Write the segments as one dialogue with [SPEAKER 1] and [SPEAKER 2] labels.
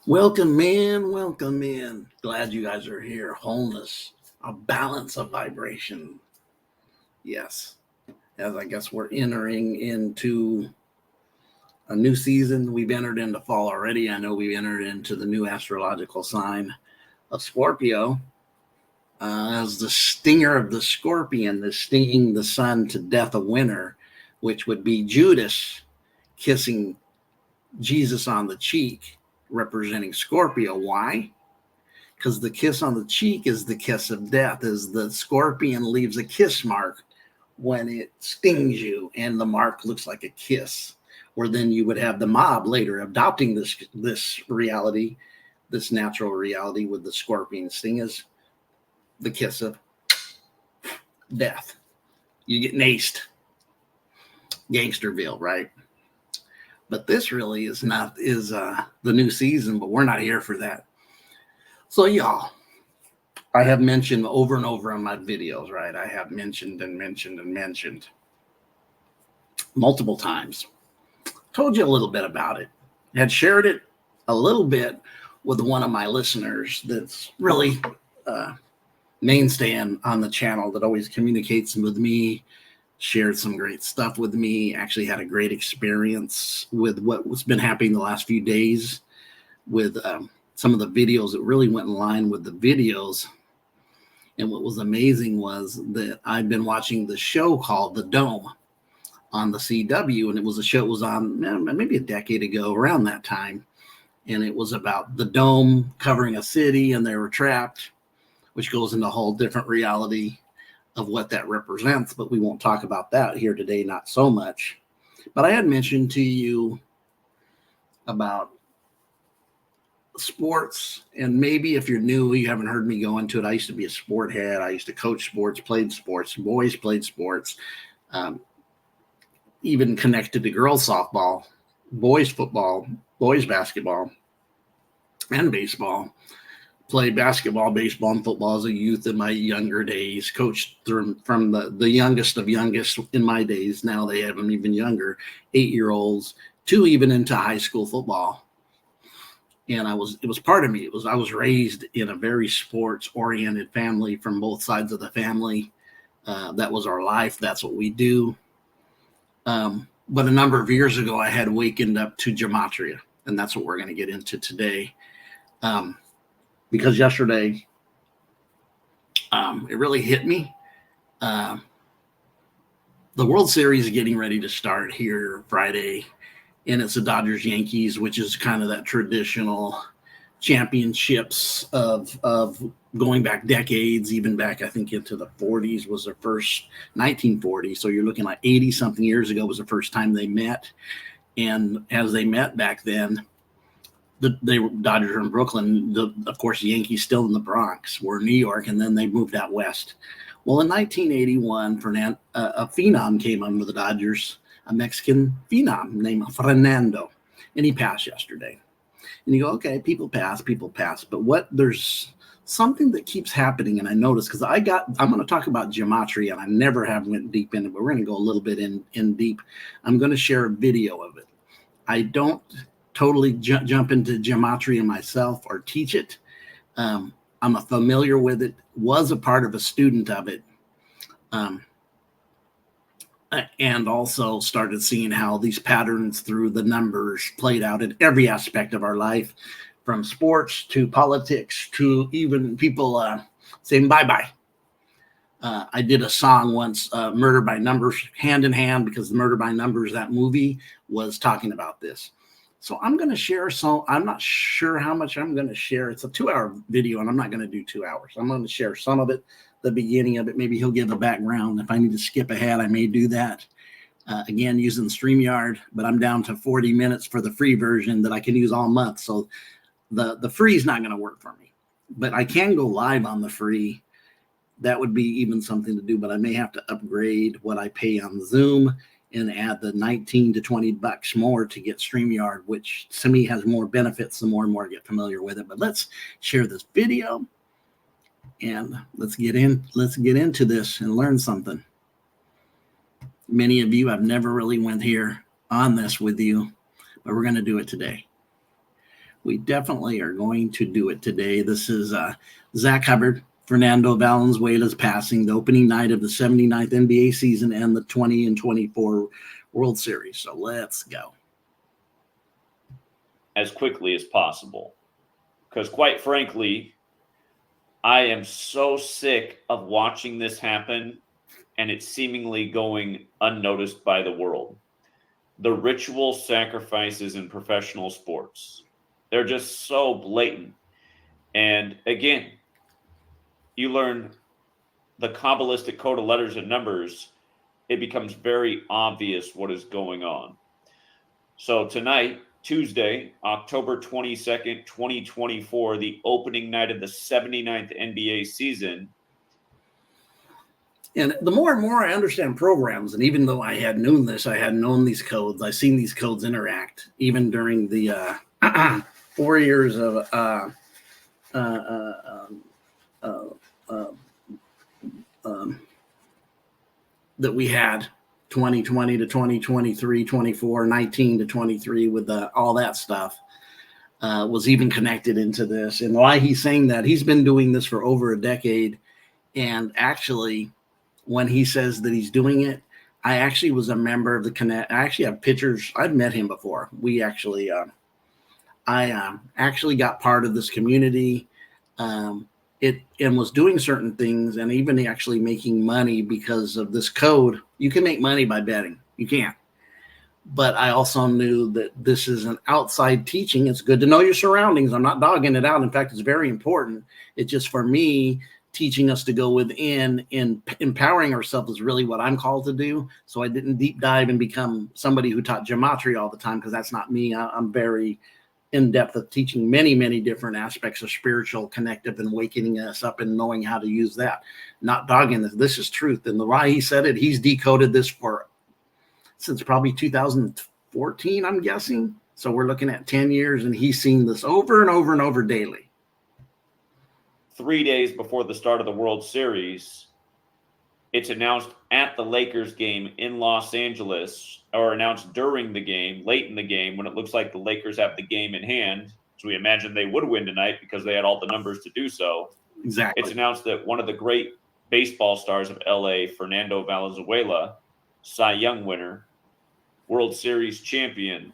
[SPEAKER 1] Welcome in, welcome in. Glad you guys are here. Wholeness, a balance of vibration. Yes, as I guess we're entering into a new season. We've entered into fall already. I know we've entered into the new astrological sign of Scorpio. As the stinger of the scorpion, the stinging the sun to death of winter, which would be Judas kissing Jesus on the cheek, representing Scorpio. Why? Because the kiss on the cheek is the kiss of death, as the scorpion leaves a kiss mark when it stings you, and the mark looks like a kiss. Or then you would have the mob later adopting this reality, this natural reality with the scorpion sting as the kiss of death. You get naced, Gangsterville, right? But this really is the new season, but we're not here for that. So y'all, I have mentioned over and over on my videos, right? I have mentioned multiple times. Told you a little bit about it. Had shared it a little bit with one of my listeners that's really mainstay on the channel that always communicates with me, shared some great stuff with me, actually had a great experience with what's been happening the last few days with some of the videos that really went in line with the videos. And what was amazing was that I've been watching the show called The Dome on the CW, and it was a show that was on maybe a decade ago, around that time. And it was about the dome covering a city, and they were trapped, which goes into a whole different reality of what that represents. But we won't talk about that here today, not so much. But I had mentioned to you about sports, and maybe if you're new, you haven't heard me go into it. I used to be a sport head. I used to coach sports, played sports, boys played sports, even connected to girls softball, boys football, boys basketball, and baseball. Played basketball, baseball, and football as a youth in my younger days. Coached from the youngest of youngest in my days. Now they have them even younger, 8-year-olds, to even into high school football. And it was part of me. I was raised in a very sports oriented family from both sides of the family. That was our life. That's what we do. But a number of years ago, I had wakened up to gematria, and that's what we're going to get into today. Because yesterday, it really hit me. The World Series is getting ready to start here Friday, and it's the Dodgers Yankees, which is kind of that traditional championships of going back decades, even back, I think, into the 40s was their first, 1940. So you're looking like 80 something years ago was the first time they met. And as they met back then, they were Dodgers in Brooklyn. Of course, the Yankees still in the Bronx, were in New York, and then they moved out west. Well, in 1981, a phenom came on with the Dodgers, a Mexican phenom named Fernando, and he passed yesterday. And you go, okay, people pass, but there's something that keeps happening, and I noticed because I'm going to talk about gematria, and I never have went deep in it, but we're going to go a little bit in deep. I'm going to share a video of it. I don't totally jump into gematria myself or teach it. I'm familiar with it, was a part of a student of it, and also started seeing how these patterns through the numbers played out in every aspect of our life, from sports to politics to even people saying bye-bye. I did a song once, Murder by Numbers, hand in hand, because Murder by Numbers, that movie, was talking about this. So I'm going to share some. I'm not sure how much I'm going to share. It's a 2-hour video, and I'm not going to do 2 hours. I'm going to share some of it, the beginning of it. Maybe he'll give a background. If I need to skip ahead, I may do that. Again, using StreamYard, but I'm down to 40 minutes for the free version that I can use all month. So the free is not going to work for me. But I can go live on the free. That would be even something to do, but I may have to upgrade what I pay on Zoom and add the 19 to 20 bucks more to get StreamYard, which to me has more benefits the more and more I get familiar with it. But let's share this video and let's get into this and learn something. Many of you, I've never really went here on this with you, but we're going to do it today. We definitely are going to do it today. This is Z Hubbard. Fernando Valenzuela's passing, the opening night of the 79th NBA season and the 20 and 24 World Series. So let's go.
[SPEAKER 2] As quickly as possible. Because quite frankly, I am so sick of watching this happen and it's seemingly going unnoticed by the world. The ritual sacrifices in professional sports, they're just so blatant. And again, you learn the Kabbalistic code of letters and numbers, it becomes very obvious what is going on. So tonight, Tuesday, October 22nd, 2024, the opening night of the 79th NBA season.
[SPEAKER 1] And the more and more I understand programs, and even though I had known this, I had known these codes, I've seen these codes interact, even during the 4 years of that we had, 2020 to 2023, 24, 19 to 23, with all that stuff, was even connected into this. And why he's saying that, he's been doing this for over a decade. And actually, when he says that he's doing it, I actually was a member of the Connect. I actually have pictures. I've met him before. We actually, I actually got part of this community. And was doing certain things, and even actually making money because of this code. You can make money by betting. You can't. But I also knew that this is an outside teaching. It's good to know your surroundings. I'm not dogging it out. In fact, it's very important. It's just, for me, teaching us to go within and empowering ourselves is really what I'm called to do. So I didn't deep dive and become somebody who taught gematria all the time, because that's not me. I'm very in depth of teaching many, many different aspects of spiritual, connective, and wakening us up and knowing how to use that. Not dogging this. This is truth. And the why he said it, he's decoded this since probably 2014, I'm guessing. So we're looking at 10 years, and he's seen this over and over and over daily.
[SPEAKER 2] 3 days before the start of the World Series, it's announced at the Lakers game in Los Angeles, or announced during the game, late in the game, when it looks like the Lakers have the game in hand. So we imagine they would win tonight because they had all the numbers to do so.
[SPEAKER 1] Exactly.
[SPEAKER 2] It's announced that one of the great baseball stars of LA, Fernando Valenzuela, Cy Young winner, World Series champion,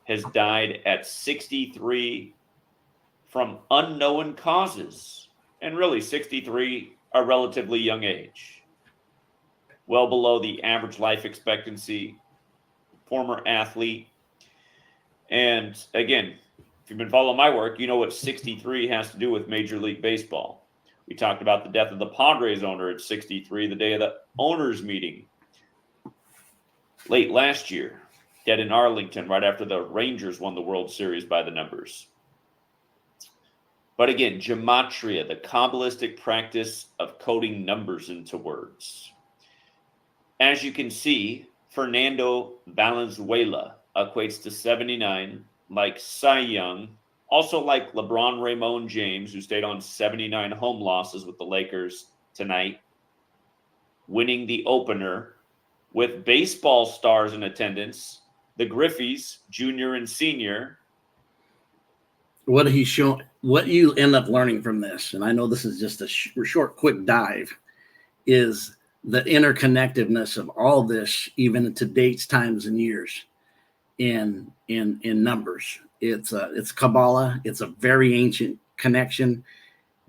[SPEAKER 2] has died at 63 from unknown causes. And really, 63, a relatively young age. Well below the average life expectancy, former athlete. And again, if you've been following my work, you know what 63 has to do with Major League Baseball. We talked about the death of the Padres owner at 63, the day of the owners meeting late last year, dead in Arlington right after the Rangers won the World Series by the numbers. But again, gematria, the Kabbalistic practice of coding numbers into words. As you can see, Fernando Valenzuela equates to 79, like Cy Young, also like LeBron Raymond James, who stayed on 79 home losses with the Lakers tonight, winning the opener with baseball stars in attendance, the Griffeys, junior and senior.
[SPEAKER 1] What he's shown, what you end up learning from this, and I know this is just a short, quick dive, is the interconnectedness of all this, even to dates, times, and years, in numbers. It's Kabbalah. It's a very ancient connection.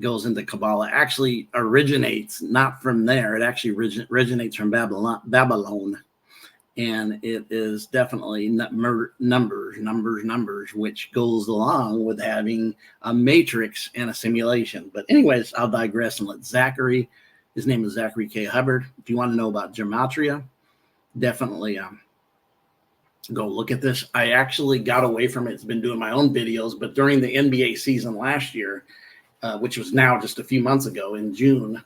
[SPEAKER 1] Goes into Kabbalah. Actually originates not from there. It actually originates from Babylon. And it is definitely numbers, which goes along with having a matrix and a simulation. But anyways, I'll digress and let Zachary, his name is Zachary K. Hubbard. If you want to know about gematria, definitely go look at this. I actually got away from it. It's been doing my own videos, but during the NBA season last year, which was now just a few months ago in June,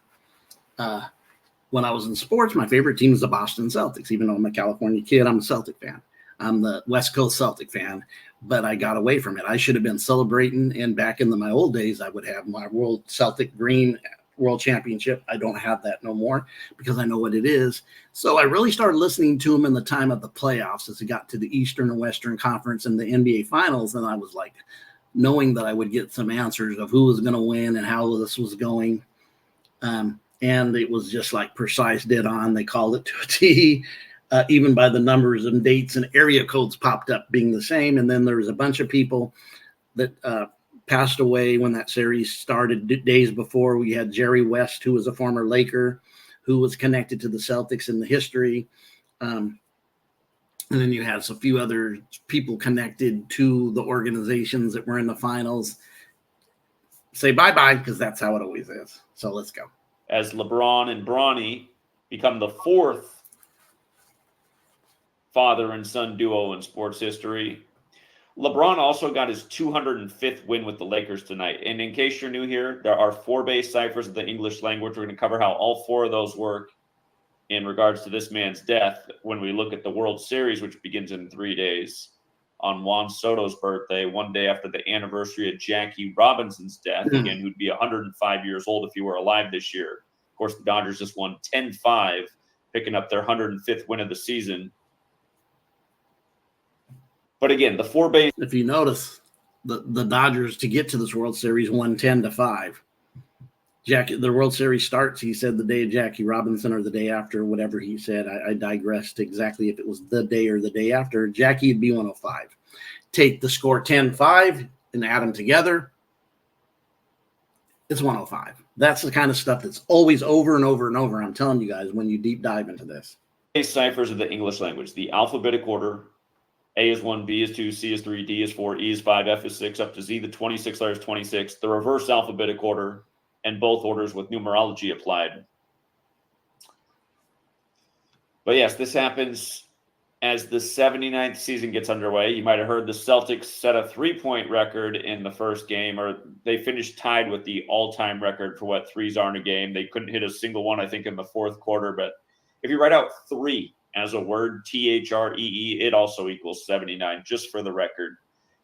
[SPEAKER 1] when I was in sports, my favorite team is the Boston Celtics. Even though I'm a California kid, I'm a Celtic fan. I'm the West Coast Celtic fan, but I got away from it. I should have been celebrating, and back in my old days, I would have my World Celtic green world championship. I don't have that no more because I know what it is. So I really started listening to him in the time of the playoffs as it got to the Eastern and Western Conference and the NBA Finals. And I was like, knowing that I would get some answers of who was going to win and how this was going. And it was just like precise, dead on. They called it to a T, even by the numbers and dates and area codes popped up being the same. And then there was a bunch of people that passed away when that series started days before. We had Jerry West, who was a former Laker, who was connected to the Celtics in the history. And then you had a few other people connected to the organizations that were in the finals. Say bye-bye, because that's how it always is. So let's go.
[SPEAKER 2] As LeBron and Bronny become the fourth father and son duo in sports history. LeBron also got his 205th win with the Lakers tonight. And in case you're new here, there are 4 base ciphers of the English language. We're going to cover how all 4 of those work in regards to this man's death when we look at the World Series, which begins in 3 days. On Juan Soto's birthday, 1 day after the anniversary of Jackie Robinson's death, again, who'd be 105 years old if he were alive this year. Of course, the Dodgers just won 10-5, picking up their 105th win of the season. But again, the 4 base.
[SPEAKER 1] If you notice, the Dodgers to get to this World Series won 10-5. The World Series starts, he said, the day of Jackie Robinson or the day after, whatever he said. I digressed exactly if it was the day or the day after. Jackie would be 105. Take the score 10-5 and add them together. It's 105. That's the kind of stuff that's always over and over and over. I'm telling you guys when you deep dive into this.
[SPEAKER 2] Ciphers of the English language, the alphabetic order. A is 1, B is 2, C is 3, D is 4, E is 5, F is 6, up to Z, the 26th letter is 26. The reverse alphabetic order, and both orders with numerology applied. But yes, this happens as the 79th season gets underway. You might have heard the Celtics set a 3-point record in the first game, or they finished tied with the all-time record for what threes are in a game. They couldn't hit a single one, I think, in the fourth quarter. But if you write out 3 as a word, THREE, it also equals 79, just for the record,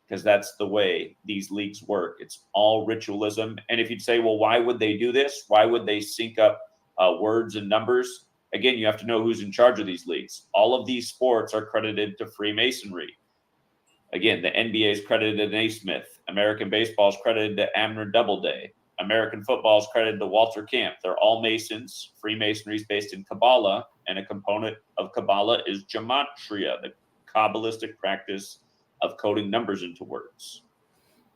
[SPEAKER 2] because that's the way these leagues work. It's all ritualism. And if you'd say, well, why would they do this? Why would they sync up words and numbers? Again, you have to know who's in charge of these leagues. All of these sports are credited to Freemasonry. Again, the NBA is credited to Naismith. American baseball is credited to Abner Doubleday. American football is credited to Walter Camp. They're all Masons. Freemasonry is based in Kabbalah, and a component of Kabbalah is gematria, the Kabbalistic practice of coding numbers into words.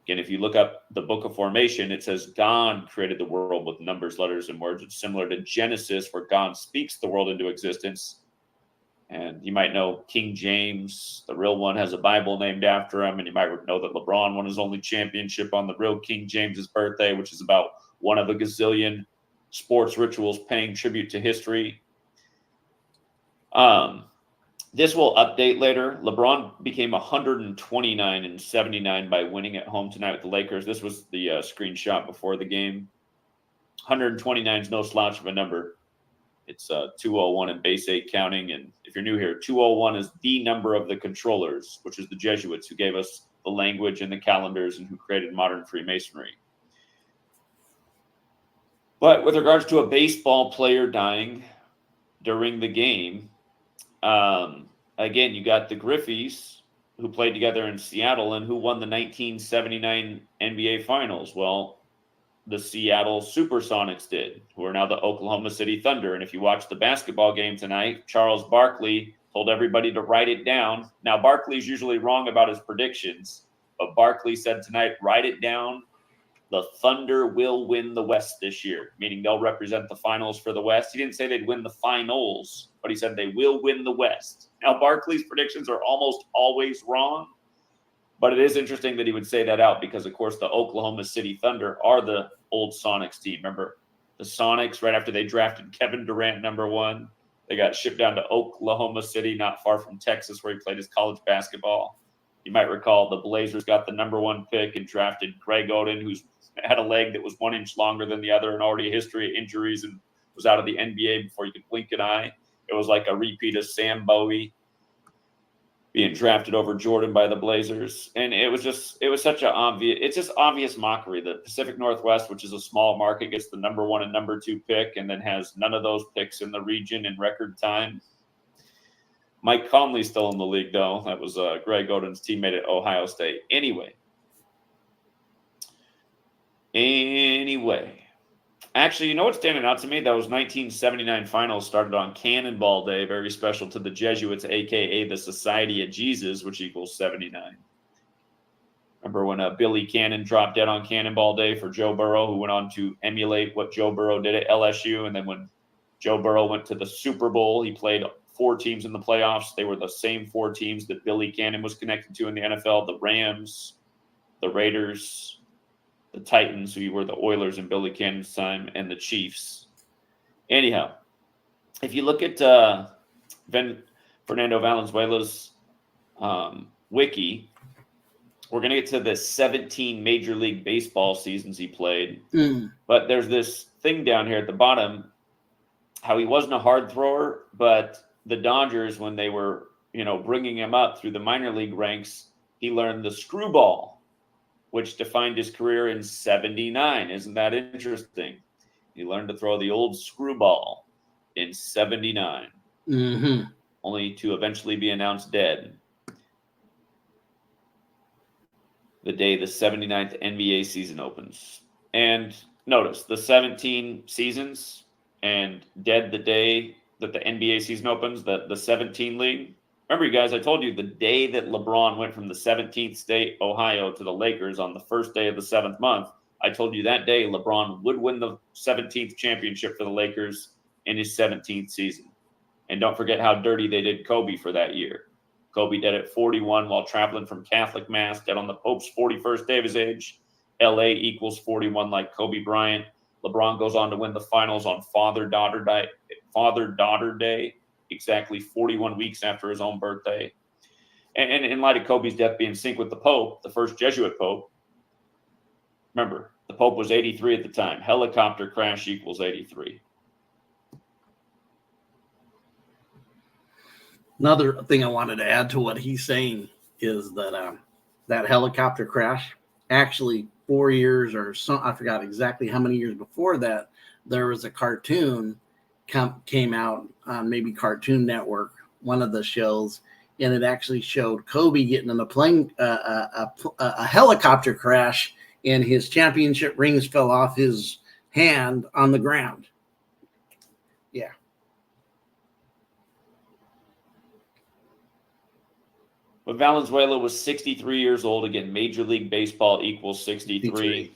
[SPEAKER 2] Again, if you look up the Book of Formation, it says God created the world with numbers, letters, and words. It's similar to Genesis, where God speaks the world into existence. And you might know King James, the real one, has a Bible named after him. And you might know that LeBron won his only championship on the real King James's birthday, which is about one of a gazillion sports rituals paying tribute to history. This will update later. LeBron became 129 and 79 by winning at home tonight with the Lakers. This was the screenshot before the game. 129 is no slouch of a number. It's 201 in base 8 counting. And if you're new here, 201 is the number of the controllers, which is the Jesuits who gave us the language and the calendars and who created modern Freemasonry. But with regards to a baseball player dying during the game, again, you got the Griffeys, who played together in Seattle and who won the 1979 NBA Finals. Well, the Seattle Supersonics did, who are now the Oklahoma City Thunder. And if you watch the basketball game tonight, Charles Barkley told everybody to write it down. Now, Barkley's usually wrong about his predictions, but Barkley said tonight, write it down. The Thunder will win the West this year, meaning they'll represent the finals for the West. He didn't say they'd win the finals, but he said they will win the West. Now, Barkley's predictions are almost always wrong, but it is interesting that he would say that out because, of course, the Oklahoma City Thunder are the old Sonics team. Remember, the Sonics, right after they drafted Kevin Durant #1, they got shipped down to Oklahoma City, not far from Texas, where he played his college basketball. You might recall the Blazers got the #1 pick and drafted Greg Oden, who's had a leg that was 1 inch longer than the other and already a history of injuries and was out of the NBA before you could blink an eye. It was like a repeat of Sam Bowie. being drafted over Jordan by the Blazers. And it was such it's just obvious mockery. The Pacific Northwest, which is a small market, gets the number 1 and number 2 pick and then has none of those picks in the region in record time. Mike Conley's still in the league, though. That was Greg Oden's teammate at Ohio State. Anyway, actually, you know what's standing out to me? Those 1979 finals started on Cannonball Day, very special to the Jesuits, a.k.a. the Society of Jesus, which equals 79. Remember when Billy Cannon dropped dead on Cannonball Day for Joe Burrow, who went on to emulate what Joe Burrow did at LSU? And then when Joe Burrow went to the Super Bowl, he played 4 teams in the playoffs. They were the same 4 teams that Billy Cannon was connected to in the NFL: the Rams, the Raiders, the Titans, who were the Oilers in Billy Cannon's time, and the Chiefs. Anyhow, if you look at Fernando Valenzuela's wiki, we're going to get to the 17 Major League Baseball seasons he played. But there's this thing down here at the bottom, how he wasn't a hard thrower, but the Dodgers, when they were, bringing him up through the minor league ranks, he learned the screwball, which defined his career in 79. Isn't that interesting? He learned to throw the old screwball in 79, only to eventually be announced dead the day the 79th NBA season opens. And notice, the 17 seasons and dead the day that the NBA season opens, the 17 league. Remember, you guys, I told you the day that LeBron went from the 17th state, Ohio, to the Lakers on the first day of the 7th month, I told you that day LeBron would win the 17th championship for the Lakers in his 17th season. And don't forget how dirty they did Kobe for that year. Kobe dead at 41 while traveling from Catholic Mass, dead on the Pope's 41st day of his age. LA equals 41 like Kobe Bryant. LeBron goes on to win the finals on Father-Daughter Day, exactly 41 weeks after his own birthday. And in light of Kobe's death being synced with the Pope, the first Jesuit Pope, remember, the Pope was 83 at the time. Helicopter crash equals 83.
[SPEAKER 1] Another thing I wanted to add to what he's saying is that that helicopter crash, actually 4 years or so, I forgot exactly how many years before that, there was a cartoon came out on maybe Cartoon Network, one of the shows, and it actually showed Kobe getting in a helicopter crash, and his championship rings fell off his hand on the ground. Yeah.
[SPEAKER 2] But Valenzuela was 63 years old. Again, Major League Baseball equals 63.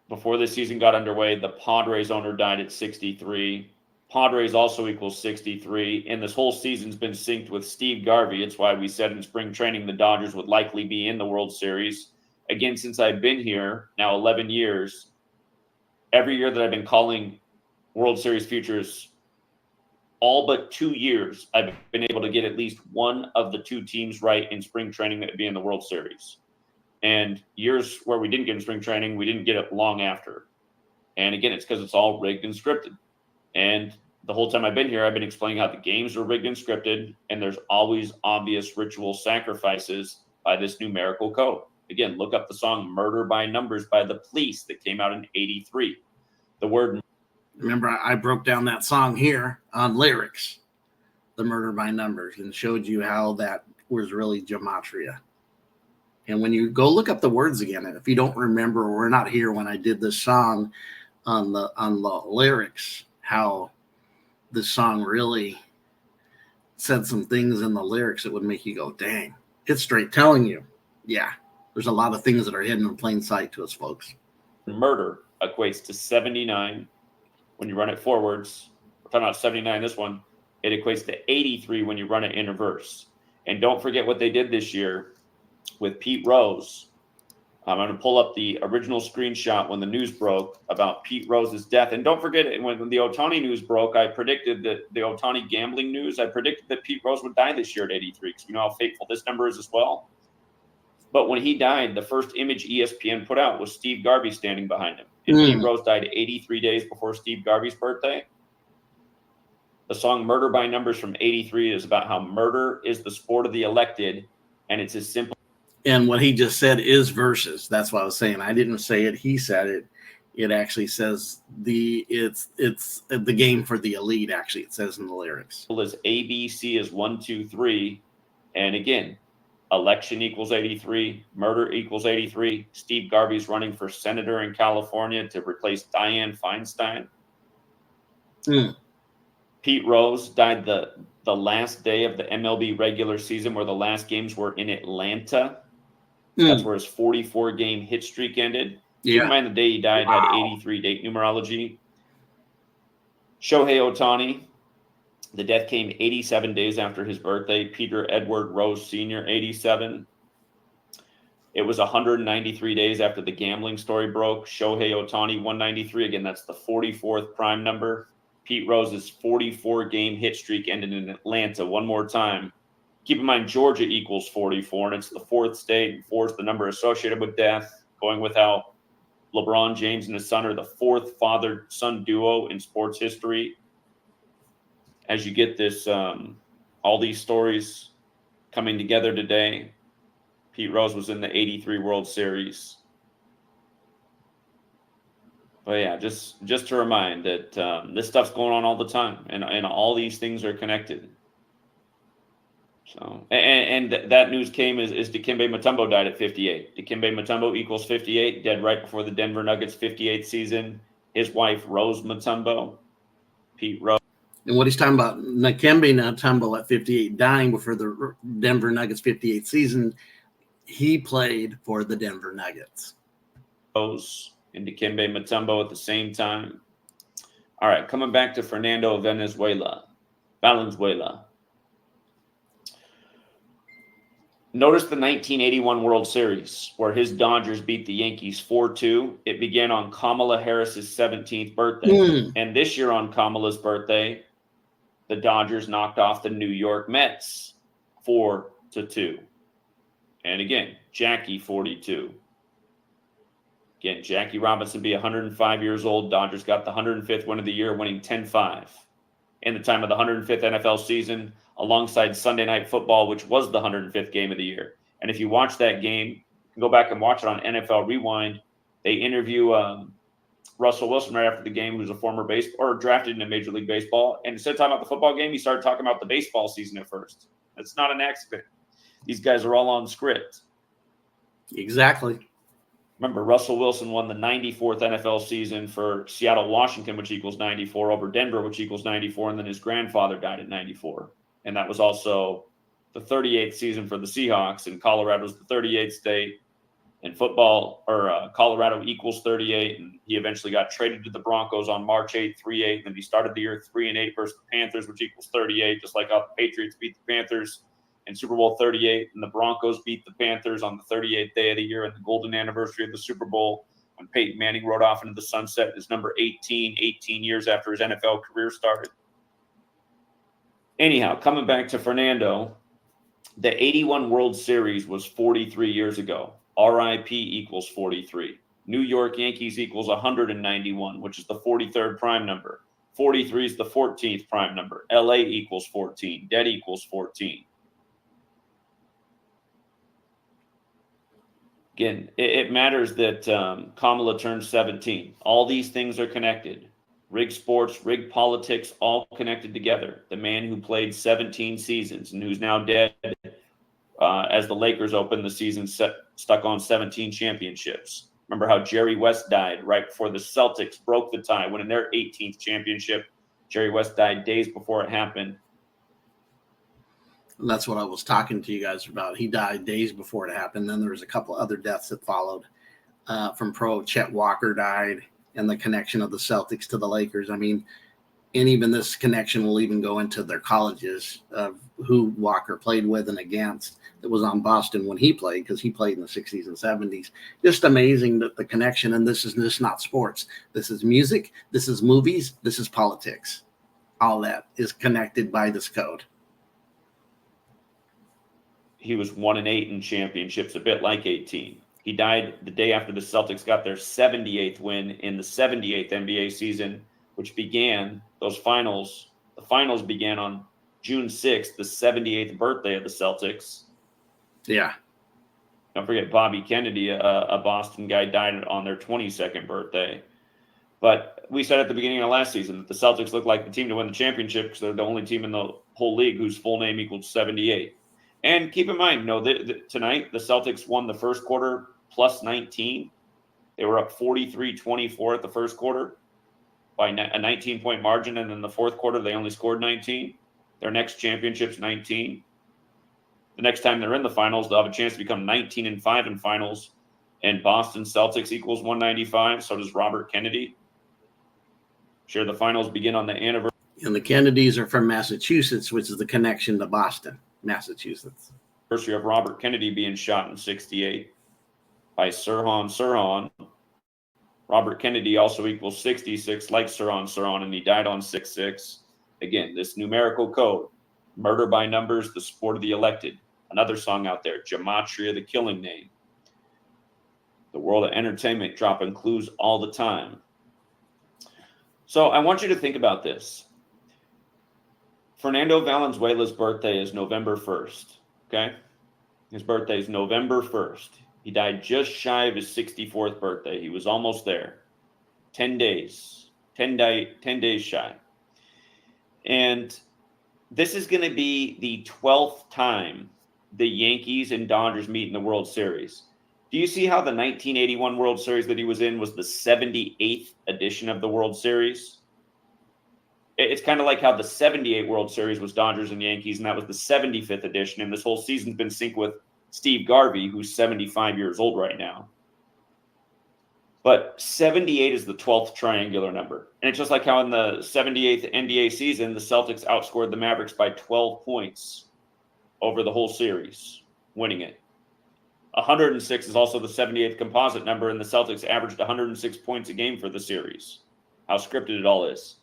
[SPEAKER 2] Before the season got underway, the Padres owner died at 63. Padres also equals 63. And this whole season's been synced with Steve Garvey. It's why we said in spring training the Dodgers would likely be in the World Series. Again, since I've been here, now 11 years, every year that I've been calling World Series futures, all but 2 years, I've been able to get at least one of the 2 teams right in spring training that would be in the World Series. And years where we didn't get in spring training, we didn't get it long after. And again, it's because it's all rigged and scripted. And the whole time I've been here, I've been explaining how the games are rigged and scripted, and there's always obvious ritual sacrifices by this numerical code. Again, look up the song Murder by Numbers by the Police that came out in 83. The word...
[SPEAKER 1] Remember, I broke down that song here on lyrics, the Murder by Numbers, and showed you how that was really gematria. And when you go look up the words again, and if you don't remember, we're not here when I did this song on the lyrics, how this song really said some things in the lyrics that would make you go, dang, it's straight telling you. Yeah, there's a lot of things that are hidden in plain sight to us, folks.
[SPEAKER 2] Murder equates to 79. When you run it forwards, we're talking about 79, this one, it equates to 83 when you run it in reverse. And don't forget what they did this year with Pete Rose. I'm going to pull up the original screenshot when the news broke about Pete Rose's death. And don't forget, when the Ohtani news broke, I predicted that the Ohtani gambling news, I predicted that Pete Rose would die this year at 83, because you know how fateful this number is as well. But when he died, the first image ESPN put out was Steve Garvey standing behind him. And Pete Rose died 83 days before Steve Garvey's birthday. The song Murder by Numbers from 83 is about how murder is the sport of the elected And it's as simple.
[SPEAKER 1] And what he just said is verses. That's what I was saying. I didn't say it. He said it. It actually says it's the game for the elite. Actually, it says in the lyrics.
[SPEAKER 2] As ABC is 1, 2, 3, and again, election equals 83, murder equals 83. Steve Garvey's running for senator in California to replace Dianne Feinstein. Pete Rose died the last day of the MLB regular season, where the last games were in Atlanta. That's where his 44-game hit streak ended. Keep in mind the day he died had 83 date numerology. Shohei Ohtani, the death came 87 days after his birthday. Peter Edward Rose Sr., 87. It was 193 days after the gambling story broke. Shohei Ohtani, 193. Again, that's the 44th prime number. Pete Rose's 44-game hit streak ended in Atlanta. One more time. Keep in mind, Georgia equals 44, and it's the fourth state, and 4 is the number associated with death, going with how LeBron James and his son are the fourth father-son duo in sports history. As you get this, all these stories coming together today, Pete Rose was in the 83 World Series. But yeah, just to remind that this stuff's going on all the time, and all these things are connected. So, and that news came as Dikembe Mutombo died at 58. Dikembe Mutombo equals 58, dead right before the Denver Nuggets' 58th season. His wife, Rose Mutombo, Pete Rose.
[SPEAKER 1] And what he's talking about, Dikembe Mutombo at 58, dying before the Denver Nuggets' 58th season. He played for the Denver Nuggets.
[SPEAKER 2] Rose and Dikembe Mutombo at the same time. All right, coming back to Fernando Valenzuela. Notice the 1981 World Series where his Dodgers beat the Yankees 4-2. It began on Kamala Harris's 17th birthday. And this year on Kamala's birthday, the Dodgers knocked off the New York Mets 4-2. And again, Jackie 42. Again, Jackie Robinson be 105 years old. Dodgers got the 105th win of the year, winning 10-5. In the time of the 105th NFL season, alongside Sunday Night Football, which was the 105th game of the year. And if you watch that game, you can go back and watch it on NFL Rewind. They interview Russell Wilson right after the game, who's a former drafted into Major League Baseball. And instead of talking about the football game, he started talking about the baseball season at first. That's not an accident. These guys are all on script.
[SPEAKER 1] Exactly.
[SPEAKER 2] Remember, Russell Wilson won the 94th NFL season for Seattle, Washington, which equals 94, over Denver, which equals 94, and then his grandfather died at 94. And that was also the 38th season for the Seahawks, and Colorado's the 38th state. In football, Colorado equals 38, and he eventually got traded to the Broncos on March 8th, 3-8, and then he started the year 3-8 versus the Panthers, which equals 38, just like how the Patriots beat the Panthers in Super Bowl 38, and the Broncos beat the Panthers on the 38th day of the year and the golden anniversary of the Super Bowl when Peyton Manning rode off into the sunset, his number 18 years after his NFL career started. Anyhow, coming back to Fernando, the 81 World Series was 43 years ago. RIP equals 43. New York Yankees equals 191, which is the 43rd prime number. 43 is the 14th prime number. LA equals 14. Dead equals 14. Again, it matters that Kamala turned 17. All these things are connected. Rig sports, rig politics, all connected together. The man who played 17 seasons and who's now dead as the Lakers opened the season, stuck on 17 championships. Remember how Jerry West died right before the Celtics broke the tie, winning their 18th championship. Jerry West died days before it happened.
[SPEAKER 1] And that's what I was talking to you guys about. He died days before it happened. Then there was a couple other deaths that followed from pro. Chet Walker died, and the connection of the Celtics to the Lakers. I mean, and even this connection will even go into their colleges of who Walker played with and against. That was on Boston when he played, because he played in the 60s and 70s. Just amazing that the connection, and this is just not sports. This is music, this is movies, this is politics. All that is connected by this code.
[SPEAKER 2] He was 1-8 in championships, a bit like 18. He died the day after the Celtics got their 78th win in the 78th NBA season, which began those finals. The finals began on June 6th, the 78th birthday of the Celtics.
[SPEAKER 1] Yeah.
[SPEAKER 2] Don't forget Bobby Kennedy, a Boston guy, died on their 22nd birthday. But we said at the beginning of last season that the Celtics look like the team to win the championship because they're the only team in the whole league whose full name equals 78. And keep in mind, tonight the Celtics won the first quarter plus 19. They were up 43-24 at the first quarter by a 19-point margin. And in the fourth quarter, they only scored 19. Their next championship's 19. The next time they're in the finals, they'll have a chance to become 19-5 in finals. And Boston Celtics equals 195. So does Robert Kennedy. Sure, the finals begin on the anniversary.
[SPEAKER 1] And the Kennedys are from Massachusetts, which is the connection to Boston, Massachusetts.
[SPEAKER 2] Anniversary of Robert Kennedy being shot in 68 by Sirhan. Robert Kennedy also equals 66, like Sirhan, and he died on 6/6. Again, this numerical code, murder by numbers, the sport of the elected. Another song out there, Gematria, the killing name. The world of entertainment dropping clues all the time. So I want you to think about this. Fernando Valenzuela's birthday is November 1st, okay? His birthday is November 1st. He died just shy of his 64th birthday. He was almost there. 10 days. 10 days shy. And this is going to be the 12th time the Yankees and Dodgers meet in the World Series. Do you see how the 1981 World Series that he was in was the 78th edition of the World Series? It's kind of like how the 78 World Series was Dodgers and Yankees, and that was the 75th edition. And this whole season's been synced with Steve Garvey, who's 75 years old right now. But 78 is the 12th triangular number. And it's just like how in the 78th NBA season, the Celtics outscored the Mavericks by 12 points over the whole series, winning it. 106 is also the 78th composite number, and the Celtics averaged 106 points a game for the series. How scripted it all is.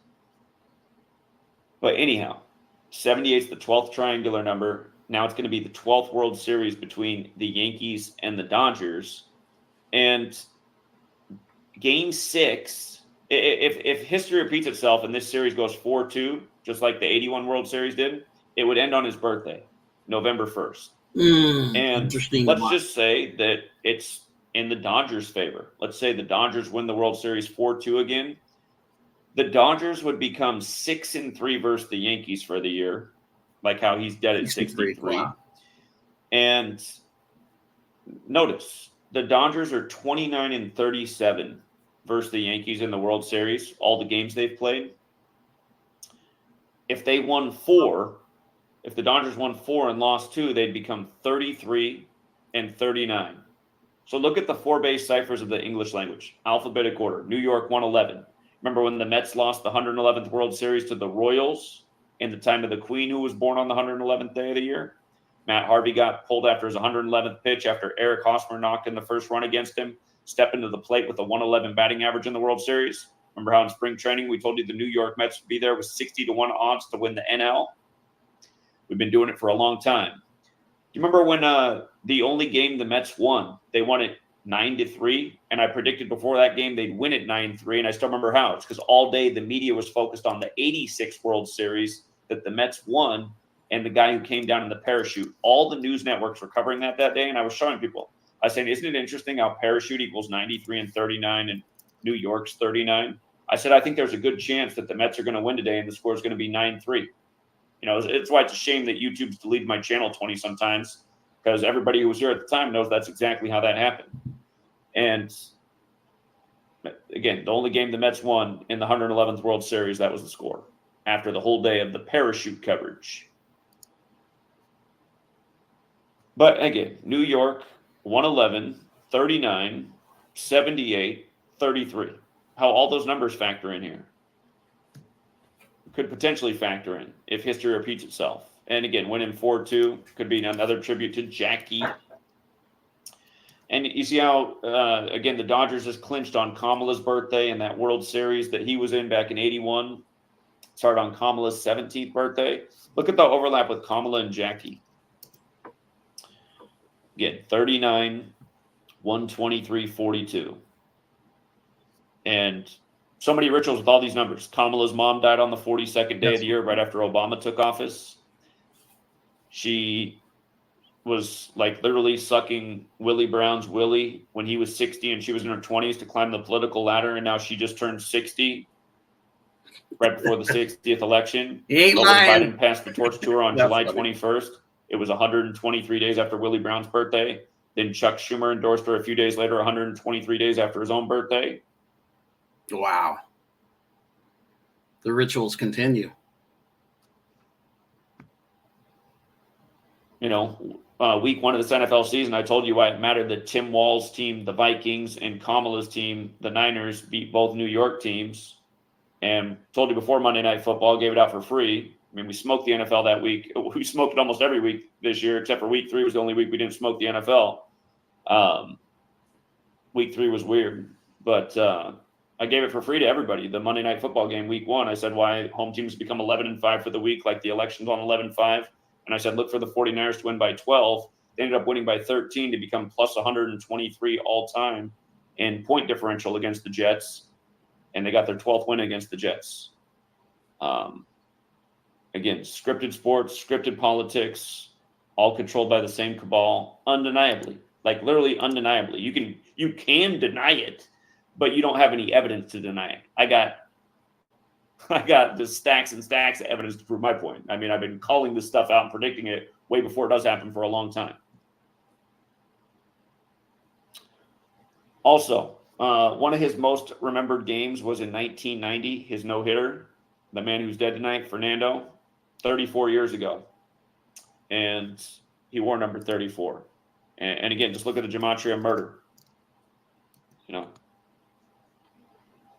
[SPEAKER 2] But anyhow, 78 is the 12th triangular number. Now it's going to be the 12th World Series between the Yankees and the Dodgers. And Game 6, if history repeats itself and this series goes 4-2, just like the 81 World Series did, it would end on his birthday, November 1st. And let's just say that it's in the Dodgers' favor. Let's say the Dodgers win the World Series 4-2 again. The Dodgers would become 6-3 versus the Yankees for the year, like how he's dead at 63. Wow. And notice, the Dodgers are 29-37 versus the Yankees in the World Series, all the games they've played. If they won 4, if the Dodgers won 4 and lost 2, they'd become 33-39. So look at the 4 base ciphers of the English language. Alphabetic order. New York 111. Remember when the Mets lost the 111th World Series to the Royals in the time of the Queen, who was born on the 111th day of the year? Matt Harvey got pulled after his 111th pitch after Eric Hosmer knocked in the first run against him, stepped into the plate with a 111 batting average in the World Series. Remember how in spring training we told you the New York Mets would be there with 60-1 odds to win the NL? We've been doing it for a long time. Do you remember when the only game the Mets won, they won it 9-3, and I predicted before that game they'd win it 9-3, and I still remember how. It's because all day the media was focused on the 86 World Series that the Mets won and the guy who came down in the parachute. All the news networks were covering that day, and I was showing people. I was saying, isn't it interesting how parachute equals 93 and 39 and New York's 39? I said, I think there's a good chance that the Mets are going to win today and the score is going to be 9-3. You know, it's why it's a shame that YouTube's deleted my channel 20 sometimes, because everybody who was here at the time knows that's exactly how that happened. And again, the only game the Mets won in the 111th World Series, that was the score after the whole day of the parachute coverage. But again, New York, 111, 39, 78, 33. How all those numbers factor in here. Could potentially factor in if history repeats itself. And again, winning 4-2 could be another tribute to Jackie. And you see how, again, the Dodgers just clinched on Kamala's birthday and that World Series that he was in back in 81. Started on Kamala's 17th birthday. Look at the overlap with Kamala and Jackie. Again, 39, 123, 42. And so many rituals with all these numbers. Kamala's mom died on the 42nd day of the year right after Obama took office. She was like literally sucking Willie Brown's willy when he was 60 and she was in her 20s to climb the political ladder, and now she just turned 60 right before the 60th election.
[SPEAKER 1] He ain't
[SPEAKER 2] But when
[SPEAKER 1] lying.
[SPEAKER 2] Biden passed the torch to her on
[SPEAKER 1] That's
[SPEAKER 2] July
[SPEAKER 1] funny.
[SPEAKER 2] 21st, it was 123 days after Willie Brown's birthday. Then Chuck Schumer endorsed her a few days later, 123 days after his own birthday.
[SPEAKER 1] Wow. The rituals continue.
[SPEAKER 2] You know, week one of this NFL season, I told you why it mattered that Tim Wall's team, the Vikings, and Kamala's team, the Niners, beat both New York teams. And told you before Monday Night Football, gave it out for free. I mean, we smoked the NFL that week. We smoked it almost every week this year, except for week 3 was the only week we didn't smoke the NFL. Week 3 was weird, but I gave it for free to everybody. The Monday Night Football game, week 1, I said why home teams become 11-5 for the week, like the election's on 11-5. And I said, look for the 49ers to win by 12. They ended up winning by 13 to become plus 123 all-time in point differential against the Jets. And they got their 12th win against the Jets. Again, scripted sports, scripted politics, all controlled by the same cabal, undeniably. Like literally undeniably. You can deny it, but you don't have any evidence to deny it. I got the stacks and stacks of evidence to prove my point. I mean, I've been calling this stuff out and predicting it way before it does happen for a long time. Also, one of his most remembered games was in 1990, his no-hitter, the man who's dead tonight, Fernando, 34 years ago. And he wore number 34. And again, just look at the gematria of murder.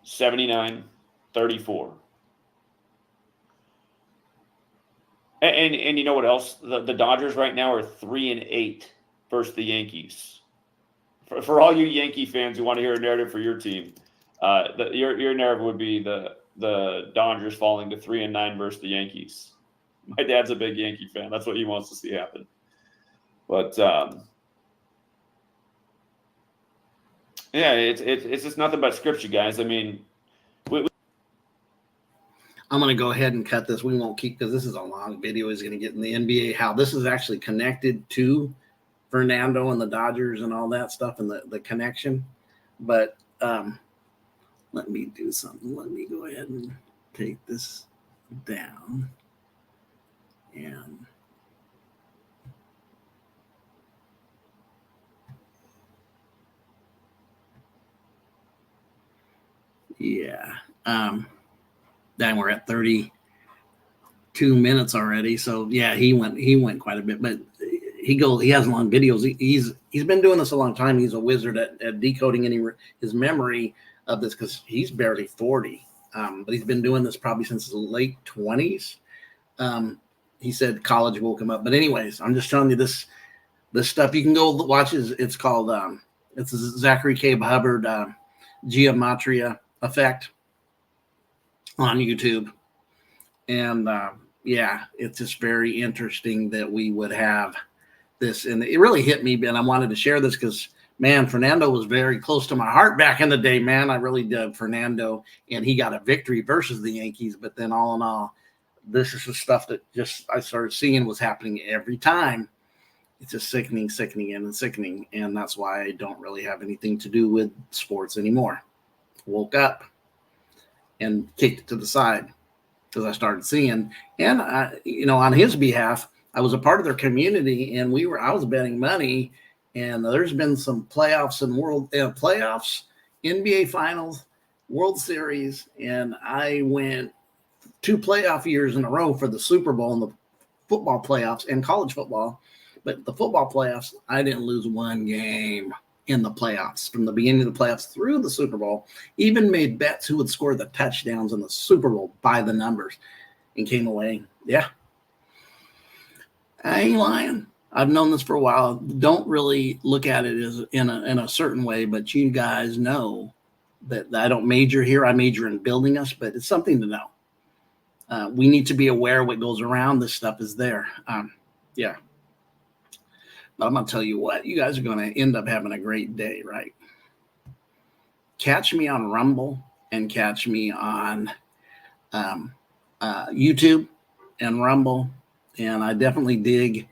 [SPEAKER 2] 79, 34. And you know what else? The Dodgers right now are 3-8 versus the Yankees. For all you Yankee fans who want to hear a narrative for your team, your narrative would be the Dodgers falling to 3-9 versus the Yankees. My dad's a big Yankee fan. That's what he wants to see happen. But yeah, it's just nothing but scripture, guys. I mean,
[SPEAKER 1] I'm going to go ahead and cut this. We won't keep, because this is a long video. He's going to get in the NBA, how this is actually connected to Fernando and the Dodgers and all that stuff and the connection. But let me do something. Let me go ahead and take this down. And yeah. Then we're at 32 minutes already. So yeah, he went quite a bit, but he has long videos. He's been doing this a long time. He's a wizard at decoding his memory of this, because he's barely 40. But he's been doing this probably since his late 20s. He said college woke him up. But anyways, I'm just telling you this stuff. You can go watch it. It's called it's Zachary K. Hubbard gematria effect on YouTube. And yeah, it's just very interesting that we would have this. And it really hit me, and I wanted to share this because, man, Fernando was very close to my heart back in the day, man. I really dug Fernando, and he got a victory versus the Yankees. But then all in all, this is the stuff that just I started seeing was happening every time. It's just sickening, and sickening. And that's why I don't really have anything to do with sports anymore. Woke up and kicked it to the side because I started seeing, and on his behalf, I was a part of their community, and I was betting money, and there's been some playoffs and playoffs, NBA Finals, World Series, and I went 2 playoff years in a row for the Super Bowl and the football playoffs and college football. But the football playoffs, I didn't lose one game in the playoffs from the beginning of the playoffs through the Super Bowl. Even made bets who would score the touchdowns in the Super Bowl by the numbers, and came away. Yeah, I ain't lying. I've known this for a while. Don't really look at it as in a certain way, but you guys know that I don't major here. I major in building us, but it's something to know. We need to be aware of what goes around. This stuff is there. Yeah. But I'm going to tell you what, you guys are going to end up having a great day, right? Catch me on Rumble and catch me on YouTube and Rumble. And I definitely dig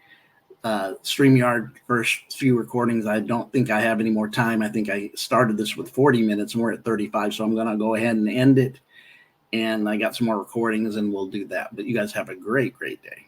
[SPEAKER 1] StreamYard first few recordings. I don't think I have any more time. I think I started this with 40 minutes and we're at 35. So I'm going to go ahead and end it. And I got some more recordings and we'll do that. But you guys have a great, great day.